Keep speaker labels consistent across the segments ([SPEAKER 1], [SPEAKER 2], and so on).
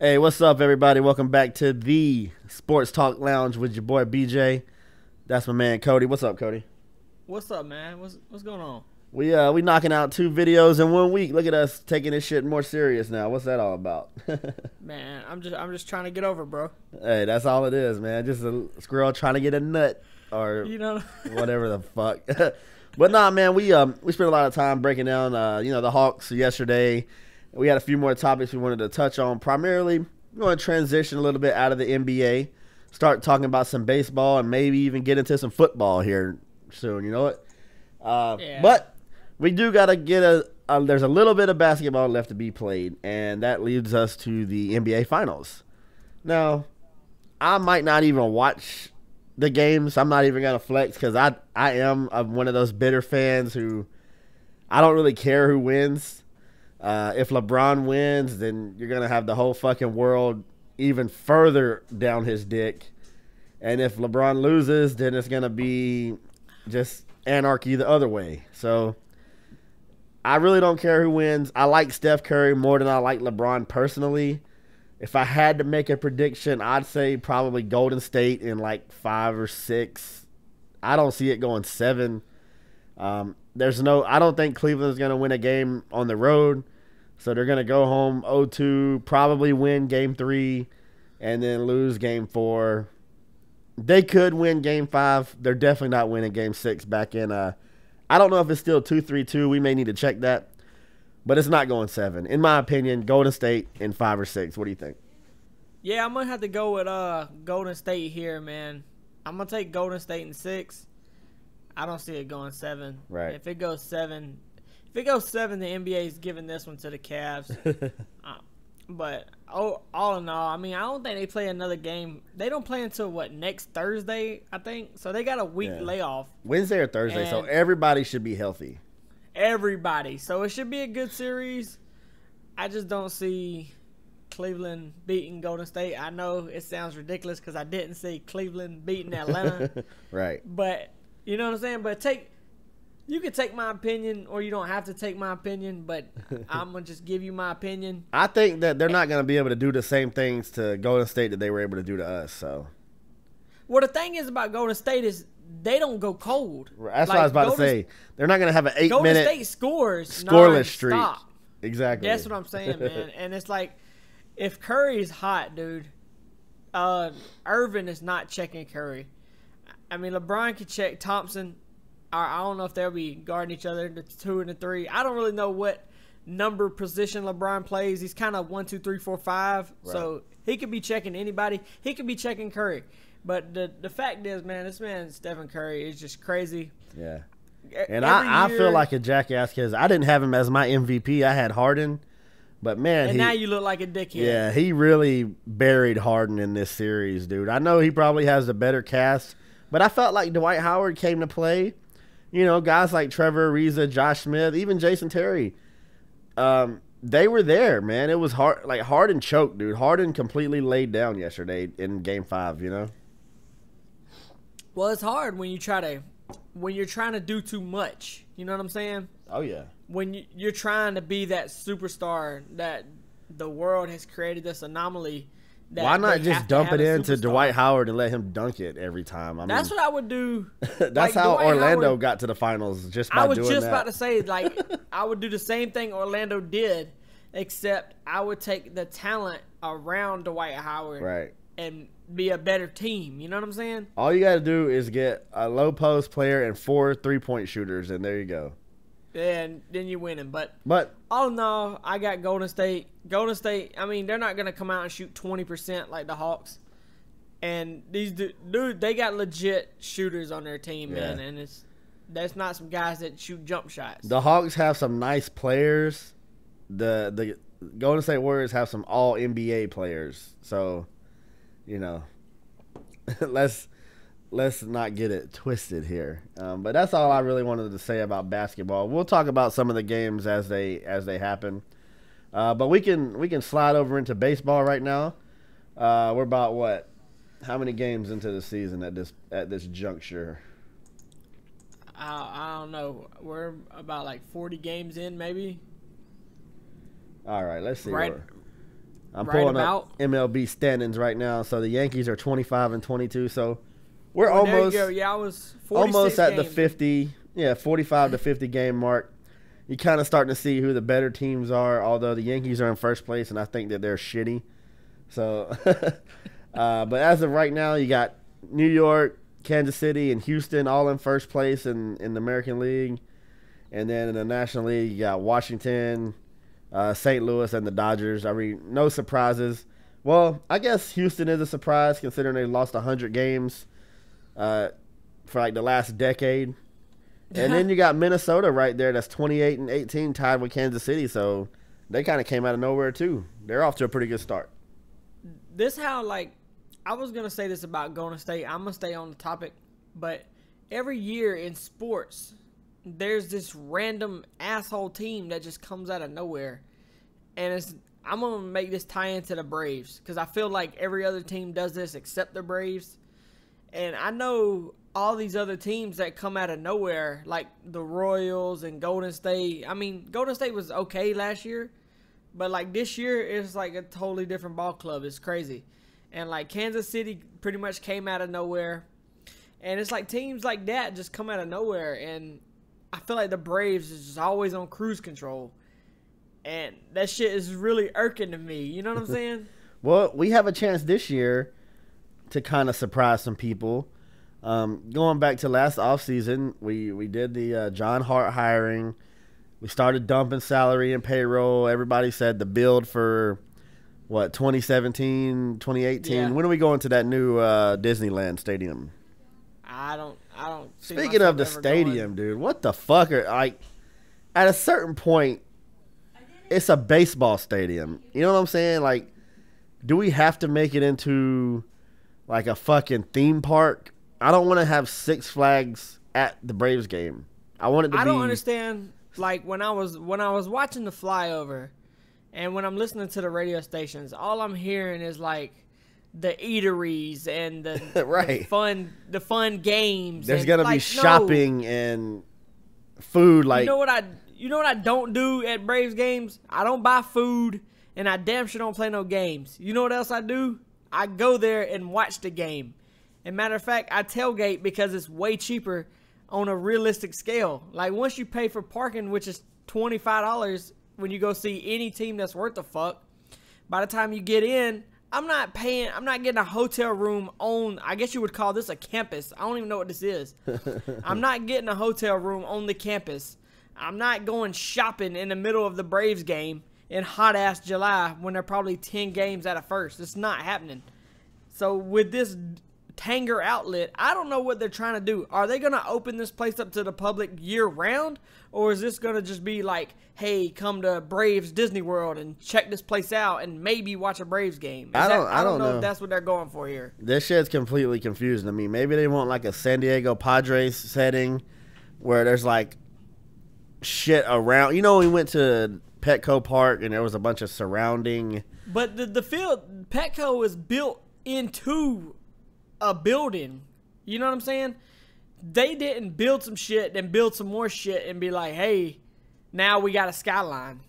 [SPEAKER 1] Hey, what's up, everybody? Welcome back to the Sports Talk Lounge with your boy BJ. That's my man Cody. What's up, Cody?
[SPEAKER 2] What's up, man? What's going on?
[SPEAKER 1] We knocking out 2 videos in 1 week. Look at us taking this shit more serious now. What's that all about?
[SPEAKER 2] Man, I'm just trying to get over, bro.
[SPEAKER 1] Hey, that's all it is, man. Just a squirrel trying to get a nut or
[SPEAKER 2] You know,
[SPEAKER 1] whatever the fuck. But nah, man, we spent a lot of time breaking down the Hawks yesterday. We had a few more topics we wanted to touch on. Primarily, we're going to transition a little bit out of the NBA, start talking about some baseball, and maybe even get into some football here soon. You know what?
[SPEAKER 2] Yeah.
[SPEAKER 1] But we do got to get there's a little bit of basketball left to be played, and that leads us to the NBA Finals. Now, I might not even watch the games. I'm not even going to flex because I am one of those bitter fans who I don't really care who wins. If LeBron wins, then you're going to have the whole fucking world even further down his dick. And if LeBron loses, then it's going to be just anarchy the other way. So I really don't care who wins. I like Steph Curry more than I like LeBron personally. If I had to make a prediction, I'd say probably Golden State in like 5 or 6. I don't see it going 7. I don't think Cleveland's going to win a game on the road. So they're going to go home 0-2, probably win game 3, and then lose game 4. They could win game 5. They're definitely not winning game 6 back in. I don't know if it's still 2-3-2. We may need to check that. But it's not going 7. In my opinion, Golden State in 5 or 6. What do you think?
[SPEAKER 2] Yeah, I'm gonna have to go with Golden State here, man. I'm gonna take Golden State in 6. I don't see it going 7.
[SPEAKER 1] Right.
[SPEAKER 2] If it goes 7, the NBA is giving this one to the Cavs. But all in all, I mean, I don't think they play another game. They don't play until next Thursday, I think. So they got a week layoff.
[SPEAKER 1] Wednesday or Thursday, so
[SPEAKER 2] And
[SPEAKER 1] everybody should be healthy.
[SPEAKER 2] everybody. So it should be a good series. I just don't see Cleveland beating Golden State. I know it sounds ridiculous because I didn't see Cleveland beating Atlanta.
[SPEAKER 1] Right.
[SPEAKER 2] But you know what I'm saying? But you can take my opinion or you don't have to take my opinion, but I'm going to just give you my opinion.
[SPEAKER 1] I think that they're not going to be able to do the same things to Golden State that they were able to do to us. So,
[SPEAKER 2] Well, the thing is about Golden State is they don't go cold.
[SPEAKER 1] that's what I was about to say. They're not going to have an 8-minute
[SPEAKER 2] Golden State scores
[SPEAKER 1] scoreless streak.
[SPEAKER 2] non-stop.
[SPEAKER 1] Exactly.
[SPEAKER 2] That's what I'm saying, man. And it's like, if Curry's hot, dude, Irvin is not checking Curry. I mean, LeBron can check Thompson. I don't know if they'll be guarding each other, the 2 and the 3. I don't really know what number position LeBron plays. He's kind of 1, 2, 3, 4, 5.
[SPEAKER 1] Right.
[SPEAKER 2] So he could be checking anybody. He could be checking Curry. But the fact is, man, this man, Stephen Curry, is just crazy.
[SPEAKER 1] Yeah. And I feel like a jackass because I didn't have him as my MVP. I had Harden. But, man,
[SPEAKER 2] now you look like a dickhead.
[SPEAKER 1] Yeah, he really buried Harden in this series, dude. I know he probably has the better cast, but I felt like Dwight Howard came to play. You know, guys like Trevor Ariza, Josh Smith, even Jason Terry, they were there, man. It was hard. Like, Harden choked, dude. Harden completely laid down yesterday in Game 5, you know?
[SPEAKER 2] Well, it's hard when you're trying to do too much. You know what I'm saying?
[SPEAKER 1] Oh, yeah.
[SPEAKER 2] When you're trying to be that superstar that the world has created this anomaly. That
[SPEAKER 1] Why not
[SPEAKER 2] they
[SPEAKER 1] just
[SPEAKER 2] have to
[SPEAKER 1] dump
[SPEAKER 2] have
[SPEAKER 1] it
[SPEAKER 2] a
[SPEAKER 1] into
[SPEAKER 2] superstar.
[SPEAKER 1] Dwight Howard and let him dunk it every time? I mean,
[SPEAKER 2] That's what I would do.
[SPEAKER 1] that's
[SPEAKER 2] Like,
[SPEAKER 1] how
[SPEAKER 2] Dwight
[SPEAKER 1] Orlando
[SPEAKER 2] Howard-
[SPEAKER 1] got to the finals, just by
[SPEAKER 2] I was
[SPEAKER 1] doing
[SPEAKER 2] just
[SPEAKER 1] that.
[SPEAKER 2] about to say, like, I would do the same thing Orlando did, except I would take the talent around Dwight Howard
[SPEAKER 1] Right.
[SPEAKER 2] and be a better team. You know what I'm saying?
[SPEAKER 1] All you got to do is get a low post player and 4 3-point shooters, and there you go.
[SPEAKER 2] And then you win him. But
[SPEAKER 1] But
[SPEAKER 2] all in all, I got Golden State. Golden State, I mean, they're not going to come out and shoot 20% like the Hawks. And these dude, they got legit shooters on their team, man.
[SPEAKER 1] Yeah.
[SPEAKER 2] And that's not some guys that shoot jump shots.
[SPEAKER 1] the Hawks have some nice players. The Golden State Warriors have some all NBA players. So, you know, let's not get it twisted here. But that's all I really wanted to say about basketball. We'll talk about some of the games as they happen. But we can slide over into baseball right now. We're about what? How many games into the season at this juncture?
[SPEAKER 2] I don't know. We're about like 40 games in, maybe.
[SPEAKER 1] All right, let's see.
[SPEAKER 2] Right.
[SPEAKER 1] I'm
[SPEAKER 2] Right
[SPEAKER 1] pulling
[SPEAKER 2] about.
[SPEAKER 1] up MLB standings right now. So the Yankees are 25-22. So we're
[SPEAKER 2] Well, there you
[SPEAKER 1] almost
[SPEAKER 2] go. Yeah, I was 46
[SPEAKER 1] almost at the
[SPEAKER 2] games.
[SPEAKER 1] 50, 45 to 50 game mark. You kind of starting to see who the better teams are, although the Yankees are in first place, and I think that they're shitty. So, but as of right now, you got New York, Kansas City, and Houston all in first place in the American League. And then in the National League, you got Washington, St. Louis, and the Dodgers. I mean, no surprises. Well, I guess Houston is a surprise considering they lost 100 games for like the last decade. And then you got Minnesota right there that's 28-18 tied with Kansas City. So they kind of came out of nowhere too. They're off to a pretty good start.
[SPEAKER 2] This how, like, I was going to say this about Golden State. I'm going to stay on the topic. But every year in sports, there's this random asshole team that just comes out of nowhere. And I'm going to make this tie into the Braves because I feel like every other team does this except the Braves. And I know all these other teams that come out of nowhere, like the Royals and Golden State. I mean, Golden State was okay last year, but like this year, it's like a totally different ball club. It's crazy. And like Kansas City pretty much came out of nowhere. And it's like teams like that just come out of nowhere. And I feel like the Braves is just always on cruise control. And that shit is really irking to me. You know what I'm saying?
[SPEAKER 1] Well, we have a chance this year to kind of surprise some people. Going back to last offseason, we did the John Hart hiring. We started dumping salary and payroll. Everybody said the build for, 2017, 2018.
[SPEAKER 2] Yeah.
[SPEAKER 1] When are we going to that new Disneyland stadium?
[SPEAKER 2] I don't see
[SPEAKER 1] Speaking of the
[SPEAKER 2] myself ever
[SPEAKER 1] stadium, dude, what the fuck are, like, at a certain point, it's a baseball stadium. You know what I'm saying? Like, do we have to make it into, like, a fucking theme park? I don't want to have Six Flags at the Braves game. I want it to be.
[SPEAKER 2] I don't understand. Like when I was watching the flyover, and when I'm listening to the radio stations, all I'm hearing is like the eateries and the
[SPEAKER 1] right.
[SPEAKER 2] the fun games.
[SPEAKER 1] There's
[SPEAKER 2] and,
[SPEAKER 1] gonna
[SPEAKER 2] like,
[SPEAKER 1] be shopping and food. Like,
[SPEAKER 2] you know what I don't do at Braves games? I don't buy food, and I damn sure don't play no games. You know what else I do? I go there and watch the game. And matter of fact, I tailgate because it's way cheaper on a realistic scale. Like once you pay for parking, which is $25 when you go see any team that's worth the fuck, by the time you get in, I'm not getting a hotel room on, I guess you would call this a campus. I don't even know what this is. I'm not getting a hotel room on the campus. I'm not going shopping in the middle of the Braves game in hot-ass July when they're probably 10 games out of first. It's not happening. So with this Tanger outlet, I don't know what they're trying to do. Are they going to open this place up to the public year-round? Or is this going to just be like, hey, come to Braves Disney World and check this place out and maybe watch a Braves game? I don't know if that's what they're going for here.
[SPEAKER 1] This shit's completely confusing to me. Maybe they want like a San Diego Padres setting where there's like shit around. You know, we went to Petco Park and there was a bunch of surrounding.
[SPEAKER 2] But the field, Petco is built into a building. You know what I'm saying? They didn't build some shit, then build some more shit and be like, hey, now we got a skyline.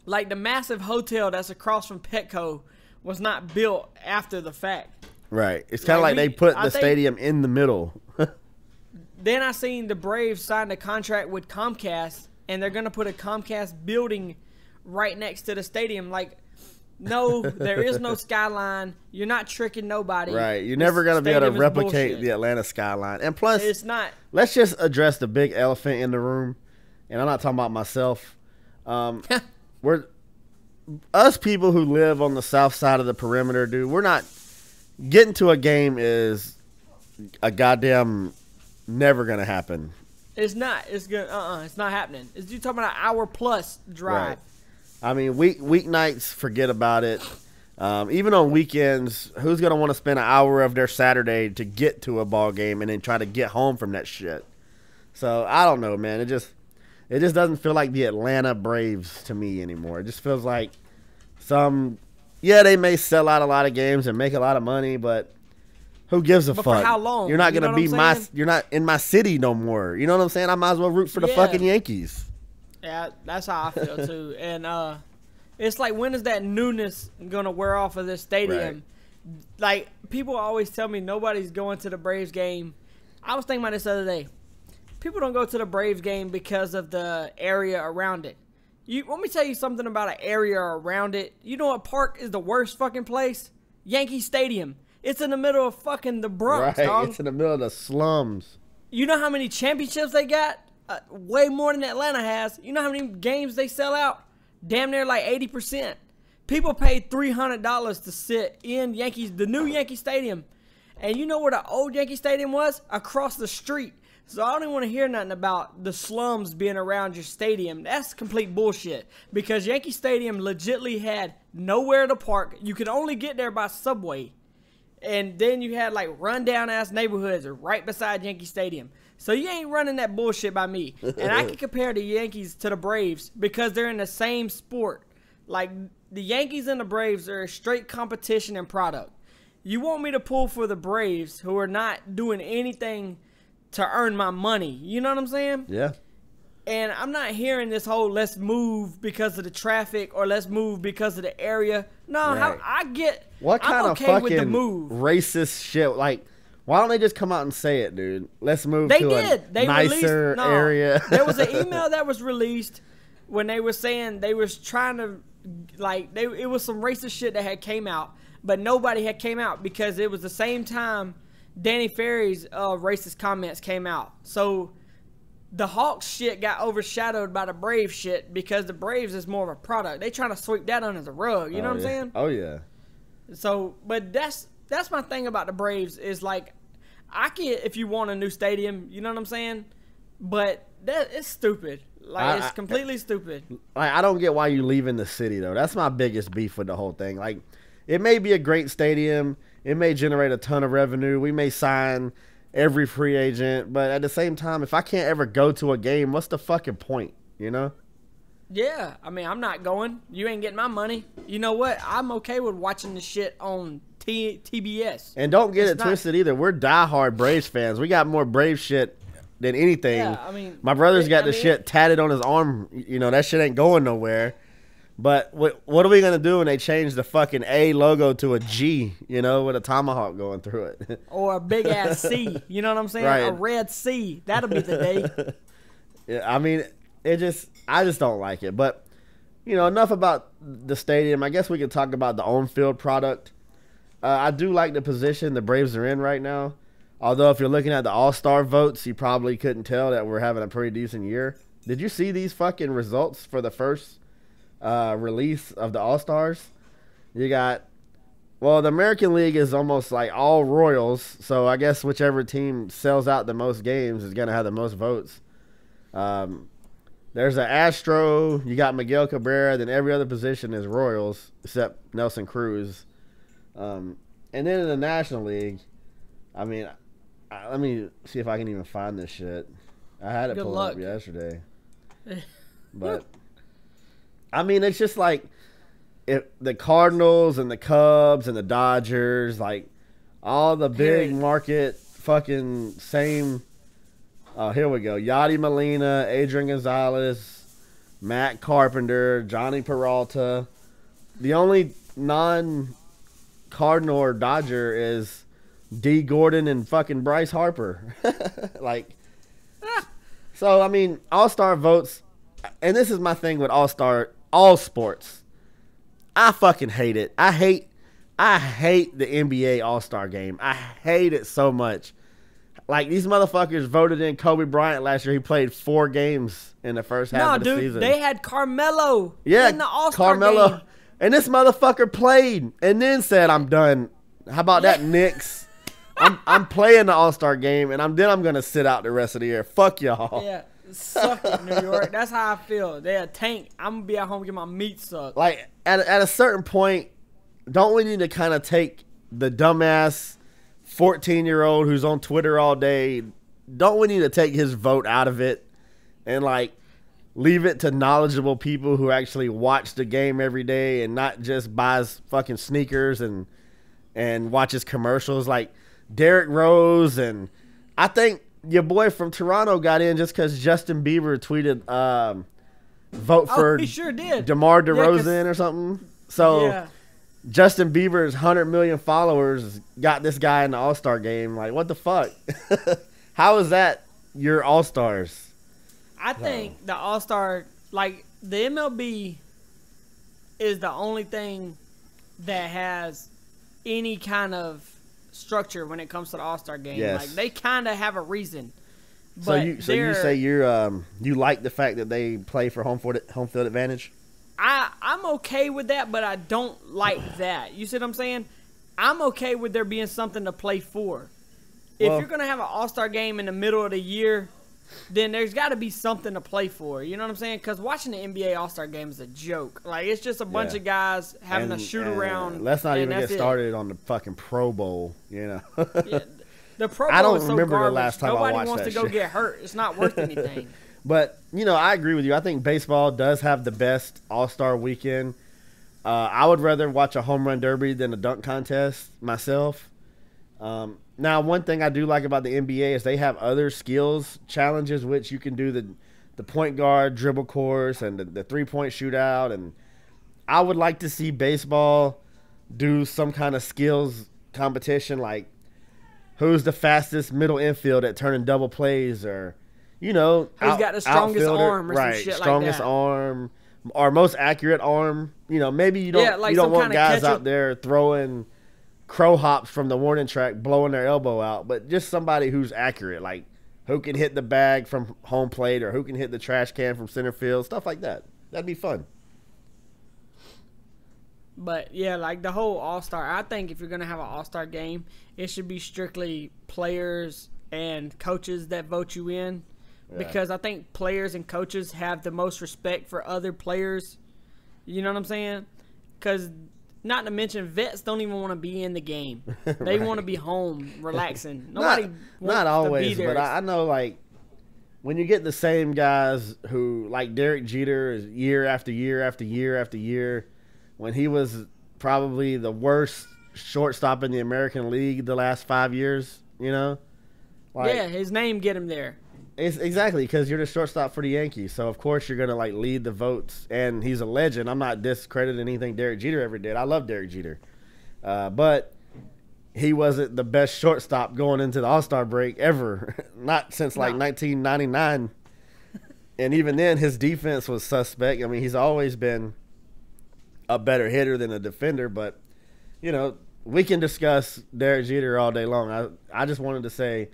[SPEAKER 2] Like the massive hotel that's across from Petco was not built after the fact.
[SPEAKER 1] Right. It's kind of like they put the stadium in the middle.
[SPEAKER 2] Then I seen the Braves signed a contract with Comcast, and they're going to put a Comcast building right next to the stadium. Like, no, there is no skyline. You're not tricking nobody.
[SPEAKER 1] Right. You're never going to be able to replicate the Atlanta skyline. And plus,
[SPEAKER 2] it's not.
[SPEAKER 1] Let's just address the big elephant in the room. And I'm not talking about myself. We're us people who live on the south side of the perimeter, dude. We're not getting to a game is a goddamn never gonna happen.
[SPEAKER 2] It's not. It's good. It's not happening. You talking about an hour plus drive?
[SPEAKER 1] Right. I mean, weeknights, forget about it. Even on weekends, who's gonna want to spend an hour of their Saturday to get to a ball game and then try to get home from that shit? So I don't know, man. It just doesn't feel like the Atlanta Braves to me anymore. It just feels like they may sell out a lot of games and make a lot of money, but who gives a fuck?
[SPEAKER 2] For how long?
[SPEAKER 1] You're not gonna be you're not in my city no more. You know what I'm saying? I might as well root for the fucking Yankees.
[SPEAKER 2] Yeah, that's how I feel too. And It's like, when is that newness gonna wear off of this stadium?
[SPEAKER 1] Right.
[SPEAKER 2] Like, people always tell me nobody's going to the Braves game. I was thinking about this the other day. People don't go to the Braves game because of the area around it. Let me tell you something about an area around it. You know what park is the worst fucking place? Yankee Stadium. It's in the middle of fucking the Bronx,
[SPEAKER 1] Right,
[SPEAKER 2] dog.
[SPEAKER 1] it's in the middle of the slums.
[SPEAKER 2] You know how many championships they got? Way more than Atlanta has. You know how many games they sell out? Damn near like 80%. People paid $300 to sit in the new Yankee Stadium. And you know where the old Yankee Stadium was? Across the street. So I don't even want to hear nothing about the slums being around your stadium. That's complete bullshit. Because Yankee Stadium legitly had nowhere to park. You could only get there by subway. And then you had like rundown ass neighborhoods right beside Yankee Stadium. So you ain't running that bullshit by me. And I can compare the Yankees to the Braves because they're in the same sport. Like, the Yankees and the Braves are a straight competition and product. You want me to pull for the Braves, who are not doing anything to earn my money. You know what I'm saying?
[SPEAKER 1] Yeah.
[SPEAKER 2] And I'm not hearing this whole let's move because of the traffic or let's move because of the area. No,
[SPEAKER 1] Right.
[SPEAKER 2] I get
[SPEAKER 1] What kind
[SPEAKER 2] I'm
[SPEAKER 1] of
[SPEAKER 2] okay with the
[SPEAKER 1] fucking
[SPEAKER 2] move.
[SPEAKER 1] racist shit? Like, why don't they just come out and say it, dude? Let's move
[SPEAKER 2] They
[SPEAKER 1] to
[SPEAKER 2] did.
[SPEAKER 1] a
[SPEAKER 2] They
[SPEAKER 1] nicer
[SPEAKER 2] released,
[SPEAKER 1] area.
[SPEAKER 2] There was an email that was released when they were saying they was trying to, like, it was some racist shit that had came out, but nobody had came out because it was the same time Danny Ferry's racist comments came out. So the Hawks shit got overshadowed by the Braves shit because the Braves is more of a product. They trying to sweep that under the rug. You know what I'm saying?
[SPEAKER 1] Oh, yeah.
[SPEAKER 2] So, but that's my thing about the Braves is, like, I get if you want a new stadium, you know what I'm saying? But it's stupid. Like, it's completely stupid.
[SPEAKER 1] Like, I don't get why you leaving the city, though. That's my biggest beef with the whole thing. Like, it may be a great stadium. It may generate a ton of revenue. We may sign every free agent. But at the same time, if I can't ever go to a game, what's the fucking point, you know?
[SPEAKER 2] Yeah, I mean, I'm not going. You ain't getting my money. You know what? I'm okay with watching the shit on TBS.
[SPEAKER 1] And don't get
[SPEAKER 2] It's
[SPEAKER 1] it twisted either. We're diehard Braves fans. We got more Braves shit than anything.
[SPEAKER 2] Yeah, I mean,
[SPEAKER 1] my brother's got the shit tatted on his arm. You know, that shit ain't going nowhere. But what are we going to do when they change the fucking A logo to a G, you know, with a tomahawk going through it?
[SPEAKER 2] Or a big ass C. You know what I'm saying?
[SPEAKER 1] Right.
[SPEAKER 2] A red C. That'll be the day.
[SPEAKER 1] Yeah, I mean, I just don't like it. But, you know, enough about the stadium. I guess we can talk about the on-field product. I do like the position the Braves are in right now. Although if you're looking at the All-Star votes, you probably couldn't tell that we're having a pretty decent year. Did you see these fucking results for the first release of the All-Stars? You got, well, the American League is almost like all Royals, so I guess whichever team sells out the most games is going to have the most votes. There's an Astro, you got Miguel Cabrera, then every other position is Royals except Nelson Cruz. And then in the National League, I mean, let me see if I can even find this shit. I had it pulled up yesterday. But, I mean, it's just like if the Cardinals and the Cubs and the Dodgers, like all the big market fucking same. Oh, here we go. Yadi Molina, Adrian Gonzalez, Matt Carpenter, Johnny Peralta. The only non-Cardinal or Dodger is D. Gordon and fucking Bryce Harper. Like, so, I mean, All-Star votes, and this is my thing with all sports. I fucking hate it. I hate the NBA All-Star game. I hate it so much. Like, these motherfuckers voted in Kobe Bryant last year. He played 4 games in the first half of the season.
[SPEAKER 2] They had Carmelo in the All-Star game.
[SPEAKER 1] And this motherfucker played and then said, I'm done. How about that, Knicks? I'm playing the All-Star game, and then I'm going to sit out the rest of the year. Fuck y'all.
[SPEAKER 2] Yeah, suck it, New York. That's how I feel. They're a tank. I'm going to be at home get my meat sucked.
[SPEAKER 1] Like, at a certain point, don't we need to kind of take the dumbass 14-year-old who's on Twitter all day, don't we need to take his vote out of it and, like, leave it to knowledgeable people who actually watch the game every day and not just buys fucking sneakers and watches commercials like Derrick Rose? And I think your boy from Toronto got in just because Justin Bieber tweeted vote for
[SPEAKER 2] he sure did.
[SPEAKER 1] DeMar
[SPEAKER 2] Yeah, 'cause-
[SPEAKER 1] DeRozan or something. So
[SPEAKER 2] yeah.
[SPEAKER 1] Justin Bieber's 100 million followers got this guy in the All-Star game. Like, what the fuck? How is that your All-Stars?
[SPEAKER 2] I think the All-Star, like the MLB, is the only thing that has any kind of structure when it comes to the All-Star game.
[SPEAKER 1] Yes.
[SPEAKER 2] Like they kind of have a reason.
[SPEAKER 1] So
[SPEAKER 2] But
[SPEAKER 1] you say you like the fact that they play for home field advantage?
[SPEAKER 2] I'm okay with that, but I don't like that. You see what I'm saying? I'm okay with there being something to play for. If
[SPEAKER 1] Well-
[SPEAKER 2] you're going to have an All-Star game in the middle of the year, then there's got to be something to play for. You know what I'm saying? Because watching the NBA All-Star game is a joke. Like, it's just a bunch
[SPEAKER 1] Yeah.
[SPEAKER 2] of guys having
[SPEAKER 1] And-
[SPEAKER 2] a shoot
[SPEAKER 1] and
[SPEAKER 2] around.
[SPEAKER 1] Let's not
[SPEAKER 2] and
[SPEAKER 1] even get
[SPEAKER 2] that's it.
[SPEAKER 1] started on the fucking Pro Bowl. You know.
[SPEAKER 2] Yeah, the Pro Bowl
[SPEAKER 1] I don't
[SPEAKER 2] is so
[SPEAKER 1] remember the
[SPEAKER 2] garbage.
[SPEAKER 1] last time I
[SPEAKER 2] Nobody
[SPEAKER 1] watched
[SPEAKER 2] wants
[SPEAKER 1] that
[SPEAKER 2] to go
[SPEAKER 1] shit.
[SPEAKER 2] get hurt. It's not worth anything.
[SPEAKER 1] But, I agree with you. I think baseball does have the best All-Star weekend. I would rather watch a home run derby than a dunk contest myself. Now, one thing I do like about the NBA is they have other skills challenges, which you can do the point guard dribble course and the three-point shootout. And I would like to see baseball do some kind of skills competition, like who's the fastest middle infield at turning double plays, or
[SPEAKER 2] Who's got the strongest
[SPEAKER 1] outfielder,
[SPEAKER 2] arm or some
[SPEAKER 1] right?
[SPEAKER 2] shit like
[SPEAKER 1] Strongest
[SPEAKER 2] that.
[SPEAKER 1] arm or most accurate arm. Maybe you don't
[SPEAKER 2] Yeah, like
[SPEAKER 1] you don't
[SPEAKER 2] some
[SPEAKER 1] want
[SPEAKER 2] kinda
[SPEAKER 1] guys
[SPEAKER 2] catcher-
[SPEAKER 1] out there throwing crow hops from the warning track, blowing their elbow out, but just somebody who's accurate, like who can hit the bag from home plate or who can hit the trash can from center field, stuff like that. That'd be fun.
[SPEAKER 2] But yeah, like the whole All-Star, I think if you're going to have an All-Star game, it should be strictly players and coaches that vote you in.
[SPEAKER 1] Yeah.
[SPEAKER 2] Because I think players and coaches have the most respect for other players. You know what I'm saying? Because not to mention, vets don't even want to be in the game. They
[SPEAKER 1] Right.
[SPEAKER 2] want to be home, relaxing. Nobody wants
[SPEAKER 1] not
[SPEAKER 2] to
[SPEAKER 1] always,
[SPEAKER 2] be there.
[SPEAKER 1] but I know, like, when you get the same guys who, like Derek Jeter, is year after year after year after year, when he was probably the worst shortstop in the American League the last 5 years, like,
[SPEAKER 2] yeah, his name get him there.
[SPEAKER 1] it's exactly because you're the shortstop for the Yankees, so of course you're gonna like lead the votes, and he's a legend. I'm not discrediting anything Derek Jeter ever did. I love Derek Jeter, but he wasn't the best shortstop going into the All-Star break ever, not since like
[SPEAKER 2] No.
[SPEAKER 1] 1999. And even then, his defense was suspect. I mean, he's always been a better hitter than a defender, but we can discuss Derek Jeter all day long. I just wanted to say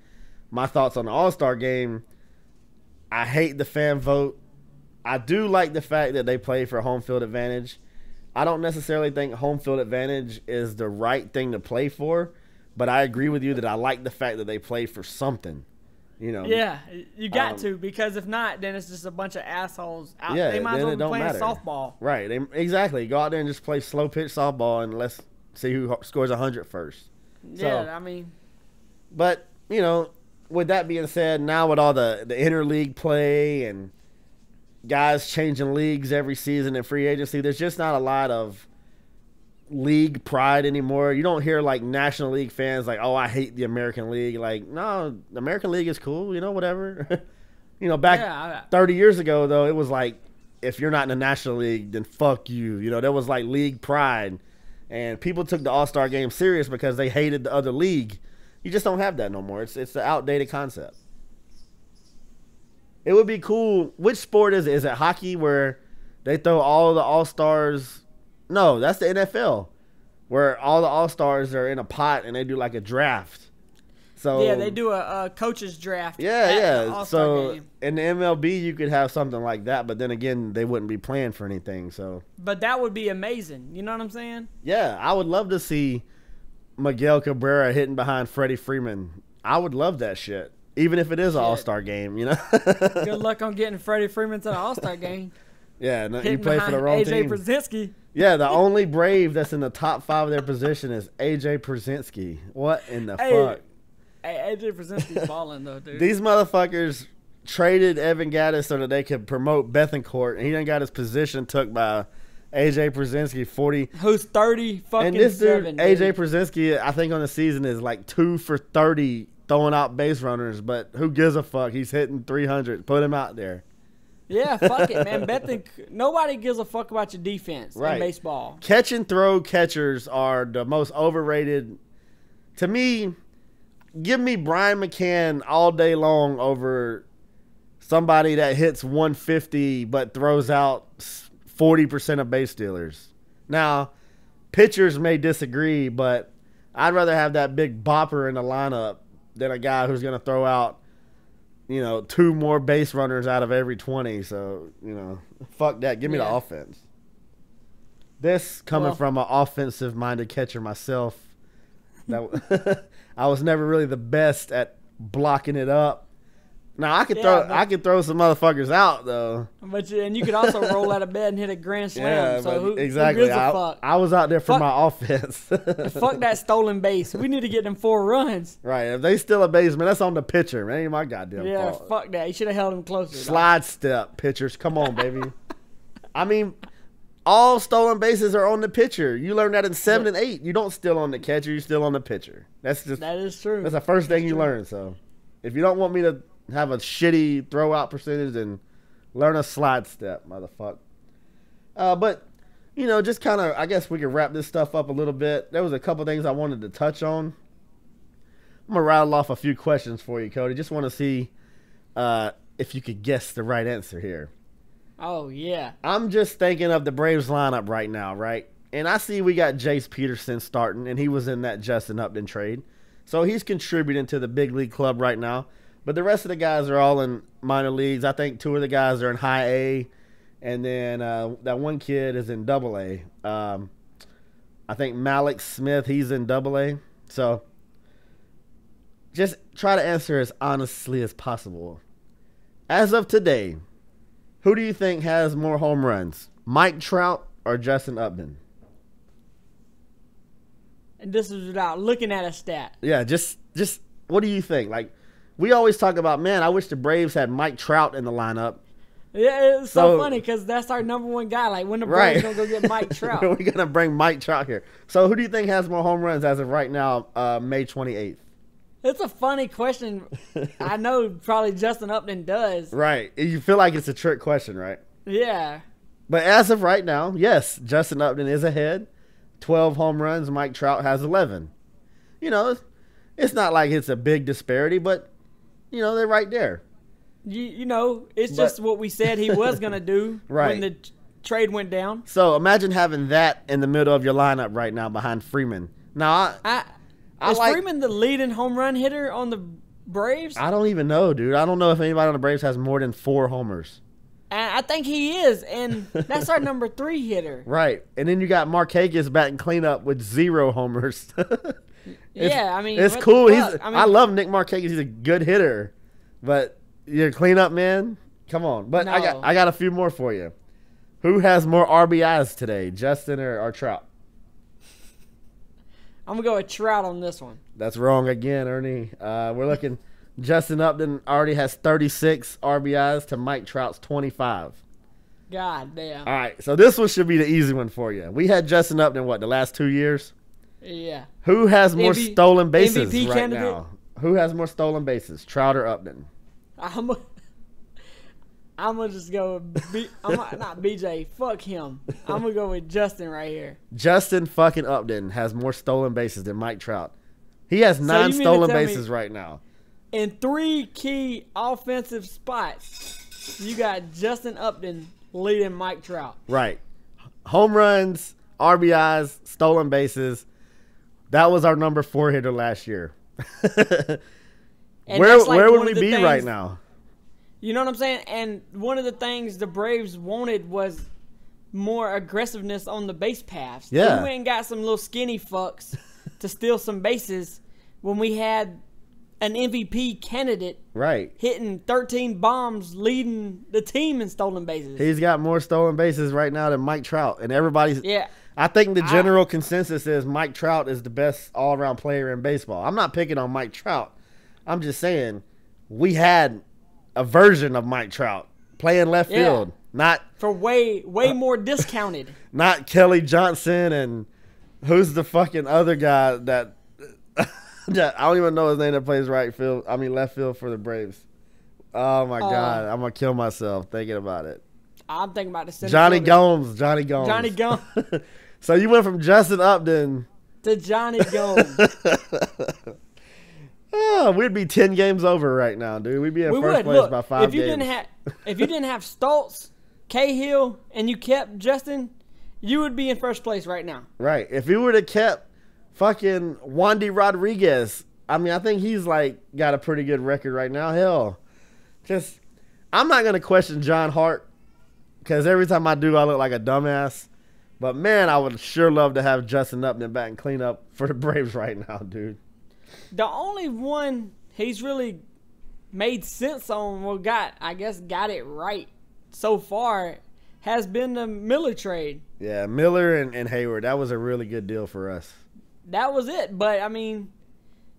[SPEAKER 1] my thoughts on the All-Star game. I hate the fan vote. I do like the fact that they play for home field advantage. I don't necessarily think home field advantage is the right thing to play for, but I agree with you that I like the fact that they play for something.
[SPEAKER 2] Yeah, you got to, because if not, then it's just a bunch of assholes out.
[SPEAKER 1] Yeah,
[SPEAKER 2] They might as
[SPEAKER 1] then
[SPEAKER 2] well
[SPEAKER 1] it
[SPEAKER 2] be
[SPEAKER 1] don't
[SPEAKER 2] playing
[SPEAKER 1] matter.
[SPEAKER 2] softball.
[SPEAKER 1] Right, exactly. Go out there and just play slow pitch softball, and let's see who scores 100 first.
[SPEAKER 2] Yeah, I mean,
[SPEAKER 1] But, with that being said, now with all the interleague play and guys changing leagues every season in free agency, there's just not a lot of league pride anymore. You don't hear like National League fans like, "Oh, I hate the American League." Like, no, the American League is cool, whatever. Back
[SPEAKER 2] Yeah,
[SPEAKER 1] 30 years ago though, it was like, if you're not in the National League, then fuck you. There was like league pride, and people took the All-Star game serious because they hated the other league. You just don't have that no more. It's the outdated concept. It would be cool. Which sport is it? Is it hockey where they throw all the All-Stars? No, that's the NFL, where all the All-Stars are in a pot and they do like a draft. So
[SPEAKER 2] yeah, they do a coaches draft.
[SPEAKER 1] Yeah,
[SPEAKER 2] at the
[SPEAKER 1] yeah.
[SPEAKER 2] All-Star
[SPEAKER 1] So
[SPEAKER 2] game.
[SPEAKER 1] in the MLB, you could have something like that, but then again, they wouldn't be playing for anything. So
[SPEAKER 2] But that would be amazing. You know what I'm saying?
[SPEAKER 1] yeah, I would love to see Miguel Cabrera hitting behind Freddie Freeman. I would love that shit, even if it is an
[SPEAKER 2] Shit.
[SPEAKER 1] All-Star game.
[SPEAKER 2] Good luck on getting Freddie Freeman to the All-Star game.
[SPEAKER 1] Yeah, no, you
[SPEAKER 2] Hitting
[SPEAKER 1] play for the
[SPEAKER 2] behind
[SPEAKER 1] wrong
[SPEAKER 2] AJ
[SPEAKER 1] team.
[SPEAKER 2] Brzezinski.
[SPEAKER 1] Yeah, the only Brave that's in the top 5 of their position is AJ Brzezinski. What in the
[SPEAKER 2] Hey,
[SPEAKER 1] fuck?
[SPEAKER 2] Hey, AJ Brzezinski's balling though, dude.
[SPEAKER 1] These motherfuckers traded Evan Gattis so that they could promote Bethencourt, and he done got his position took by AJ Brzezinski, 40.
[SPEAKER 2] Who's 30 fucking
[SPEAKER 1] And this dude,
[SPEAKER 2] 7,
[SPEAKER 1] AJ
[SPEAKER 2] dude.
[SPEAKER 1] Brzezinski, I think on the season is like 2 for 30 throwing out base runners, but who gives a fuck? He's hitting 300. Put him out there.
[SPEAKER 2] Yeah, fuck it, man. Nobody gives a fuck about your defense
[SPEAKER 1] Right.
[SPEAKER 2] in baseball.
[SPEAKER 1] Catch and throw catchers are the most overrated. To me, give me Brian McCann all day long over somebody that hits 150 but throws out 40% of base stealers. Now, pitchers may disagree, but I'd rather have that big bopper in the lineup than a guy who's going to throw out, 2 more base runners out of every 20. So, fuck that. Give me the offense. This coming from an offensive-minded catcher myself. I was never really the best at blocking it up. Now I could throw some motherfuckers out though.
[SPEAKER 2] But you could also roll out of bed and hit a grand slam.
[SPEAKER 1] Exactly.
[SPEAKER 2] Who gives a fuck?
[SPEAKER 1] I was out there for my offense.
[SPEAKER 2] Fuck that stolen base. We need to get them 4 runs.
[SPEAKER 1] Right. If they steal a base, man, that's on the pitcher. Man, ain't my goddamn fault.
[SPEAKER 2] Yeah, fuck that. You should have held him closer.
[SPEAKER 1] Slide step, pitchers. Come on, baby. I mean, all stolen bases are on the pitcher. You learn that in 7 and 8. You don't steal on the catcher. You steal on the pitcher. That
[SPEAKER 2] is true.
[SPEAKER 1] That's the first thing you learn. So, if you don't want me to have a shitty throw out percentage, then learn a slide step, motherfucker. But just kind of, I guess we could wrap this stuff up a little bit. There was a couple things I wanted to touch on. I'm gonna rattle off a few questions for you, Cody. Just want to see if you could guess the right answer here.
[SPEAKER 2] Oh yeah.
[SPEAKER 1] I'm just thinking of the Braves lineup right now, right? And I see we got Jace Peterson starting, and he was in that Justin Upton trade, so he's contributing to the big league club right now. But the rest of the guys are all in minor leagues. I think 2 of the guys are in high A, and then that one kid is in double A. I think Malik Smith, he's in double A. So just try to answer as honestly as possible. As of today, who do you think has more home runs, Mike Trout or Justin Upton?
[SPEAKER 2] And this is without looking at a stat.
[SPEAKER 1] Yeah, just what do you think? Like, we always talk about, man, I wish the Braves had Mike Trout in the lineup.
[SPEAKER 2] Yeah, it's so funny because that's our number 1 guy. Like, when the Braves gonna go get Mike Trout?
[SPEAKER 1] We're gonna bring Mike Trout here. So, who do you think has more home runs as of right now, May 28th?
[SPEAKER 2] It's a funny question. I know probably Justin Upton does.
[SPEAKER 1] Right. You feel like it's a trick question, right?
[SPEAKER 2] Yeah.
[SPEAKER 1] But as of right now, yes, Justin Upton is ahead. 12 home runs. Mike Trout has 11. It's not like it's a big disparity, but they're right there.
[SPEAKER 2] It's just what we said he was going to do when the trade went down.
[SPEAKER 1] So imagine having that in the middle of your lineup right now behind Freeman. Now,
[SPEAKER 2] is Freeman the leading home run hitter on the Braves?
[SPEAKER 1] I don't even know, dude. I don't know if anybody on the Braves has more than 4 homers.
[SPEAKER 2] I think he is, and that's our number 3 hitter.
[SPEAKER 1] Right. And then you got Markakis batting cleanup with 0 homers. It's cool. I love Nick Markakis. He's a good hitter, but your cleanup man, come on. But no. I got a few more for you. Who has more RBIs today, Justin or Trout?
[SPEAKER 2] I'm gonna go with Trout on this one.
[SPEAKER 1] That's wrong again, Ernie. We're looking. Justin Upton already has 36 RBIs to Mike Trout's 25.
[SPEAKER 2] God damn.
[SPEAKER 1] All right, so this one should be the easy one for you. We had Justin Upton, the last 2 years?
[SPEAKER 2] Yeah.
[SPEAKER 1] Who has more stolen bases
[SPEAKER 2] MVP
[SPEAKER 1] right
[SPEAKER 2] candidate?
[SPEAKER 1] now? Who has more stolen bases, Trout or Upton?
[SPEAKER 2] I'm gonna just go with not BJ. Fuck him. I'm gonna go with Justin right here.
[SPEAKER 1] Justin fucking Upton has more stolen bases than Mike Trout. He has 9 stolen bases right now.
[SPEAKER 2] In 3 key offensive spots, you got Justin Upton leading Mike Trout.
[SPEAKER 1] Right. Home runs, RBIs, stolen bases. That was our number 4 hitter last year. Where would we be right now?
[SPEAKER 2] You know what I'm saying? And one of the things the Braves wanted was more aggressiveness on the base paths.
[SPEAKER 1] Yeah.
[SPEAKER 2] We went and got some little skinny fucks to steal some bases when we had an MVP candidate hitting 13 bombs, leading the team in stolen bases.
[SPEAKER 1] He's got more stolen bases right now than Mike Trout. And everybody's...
[SPEAKER 2] Yeah.
[SPEAKER 1] I think the general consensus is Mike Trout is the best all-around player in baseball. I'm not picking on Mike Trout. I'm just saying we had a version of Mike Trout playing left field. Not
[SPEAKER 2] for way more discounted.
[SPEAKER 1] Not Kelly Johnson and who's the fucking other guy that I don't even know his name that plays left field for the Braves. Oh my God, I'm gonna kill myself thinking about it.
[SPEAKER 2] I'm thinking about the center
[SPEAKER 1] Johnny
[SPEAKER 2] fielder.
[SPEAKER 1] Gomes. Johnny Gomes.
[SPEAKER 2] Johnny Gomes
[SPEAKER 1] So you went from Justin Upton
[SPEAKER 2] to Johnny Gomes.
[SPEAKER 1] Oh, we'd be 10 games over right now, dude. We'd be in first place
[SPEAKER 2] Look,
[SPEAKER 1] by 5
[SPEAKER 2] if you
[SPEAKER 1] games.
[SPEAKER 2] if you didn't have Stoltz, Cahill, and you kept Justin, you would be in first place right now.
[SPEAKER 1] Right. If you would have kept fucking Wandy Rodriguez, I mean, I think he's like got a pretty good record right now. Hell, just I'm not gonna question John Hart because every time I do, I look like a dumbass. But man, I would sure love to have Justin Upton back and clean up for the Braves right now, dude.
[SPEAKER 2] The only one he's really made sense on, well, got it right so far, has been the Miller trade.
[SPEAKER 1] Yeah, Miller and Hayward. That was a really good deal for us.
[SPEAKER 2] That was it. But, I mean,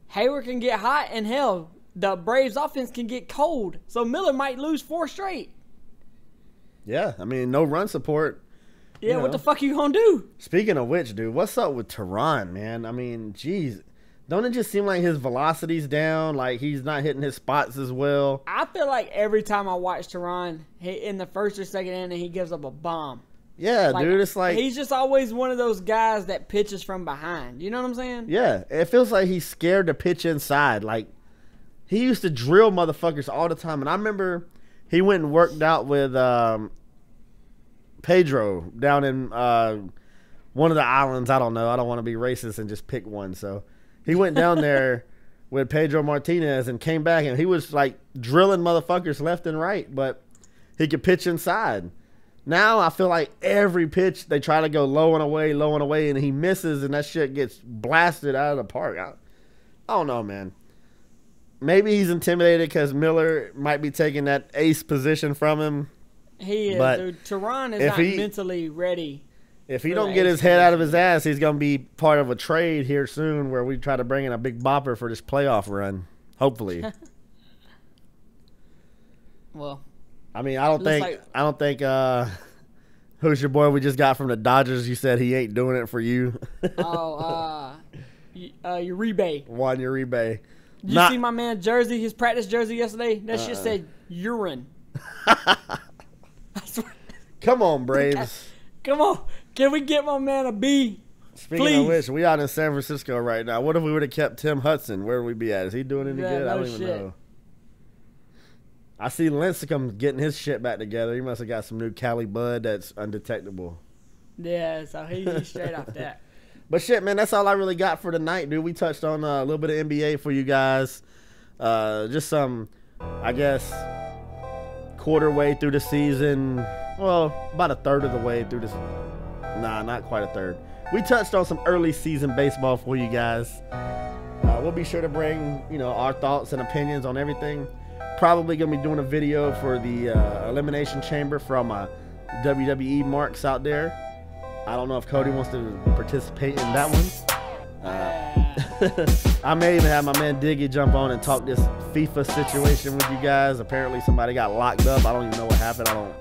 [SPEAKER 2] Hayward can get hot, and hell, the Braves offense can get cold. So Miller might lose 4 straight.
[SPEAKER 1] Yeah, I mean, no run support.
[SPEAKER 2] Yeah,
[SPEAKER 1] You
[SPEAKER 2] what
[SPEAKER 1] know.
[SPEAKER 2] the fuck you gonna do?
[SPEAKER 1] Speaking of which, dude, what's up with Tehran, man? I mean, geez. Don't it just seem like his velocity's down? Like he's not hitting his spots as well?
[SPEAKER 2] I feel like every time I watch Tehran, in the first or second inning, he gives up a bomb.
[SPEAKER 1] Yeah, dude, it's like...
[SPEAKER 2] he's just always one of those guys that pitches from behind. You know what I'm saying?
[SPEAKER 1] Yeah, it feels like he's scared to pitch inside. Like, he used to drill motherfuckers all the time. And I remember he went and worked out with Pedro down in one of the islands. I don't know. I don't want to be racist and just pick one, so... He went down there with Pedro Martinez and came back, and he was like drilling motherfuckers left and right, but he could pitch inside. Now I feel like every pitch they try to go low and away, and he misses, and that shit gets blasted out of the park. I don't know, man. Maybe he's intimidated because Miller might be taking that ace position from him.
[SPEAKER 2] He is,
[SPEAKER 1] But
[SPEAKER 2] dude. Tehran is
[SPEAKER 1] if
[SPEAKER 2] not
[SPEAKER 1] he-
[SPEAKER 2] mentally ready.
[SPEAKER 1] If he
[SPEAKER 2] For
[SPEAKER 1] don't
[SPEAKER 2] the
[SPEAKER 1] get
[SPEAKER 2] ace
[SPEAKER 1] his head out of his ass, he's going to be part of a trade here soon where we try to bring in a big bopper for this playoff run. Hopefully.
[SPEAKER 2] Well,
[SPEAKER 1] I mean, I don't
[SPEAKER 2] Looks
[SPEAKER 1] think who's your boy we just got from the Dodgers? You said he ain't doing it for you.
[SPEAKER 2] Uribe.
[SPEAKER 1] Juan Uribe.
[SPEAKER 2] You see my man jersey, his practice jersey yesterday? That shit said urine. I swear.
[SPEAKER 1] Come on, Braves.
[SPEAKER 2] Come on. Can we get my man a B?
[SPEAKER 1] Speaking
[SPEAKER 2] Please.
[SPEAKER 1] of which, we out in San Francisco right now. What if we would have kept Tim Hudson? Where would we be at? Is he doing any
[SPEAKER 2] Yeah,
[SPEAKER 1] good? I
[SPEAKER 2] no
[SPEAKER 1] don't even
[SPEAKER 2] shit.
[SPEAKER 1] know. I see Lincecum getting his shit back together. He must have got some new Cali bud that's undetectable.
[SPEAKER 2] Yeah, so he's straight off that.
[SPEAKER 1] But shit, man, that's all I really got for tonight, dude. We touched on a little bit of NBA for you guys. Just some, I guess, quarter way through the season. Well, about a third of the way through this. Nah, not quite a third. We touched on some early season baseball for you guys. We'll be sure to bring, our thoughts and opinions on everything. Probably going to be doing a video for the Elimination Chamber from WWE marks out there. I don't know if Cody wants to participate in that one. I may even have my man Diggy jump on and talk this FIFA situation with you guys. Apparently somebody got locked up. I don't even know what happened. I don't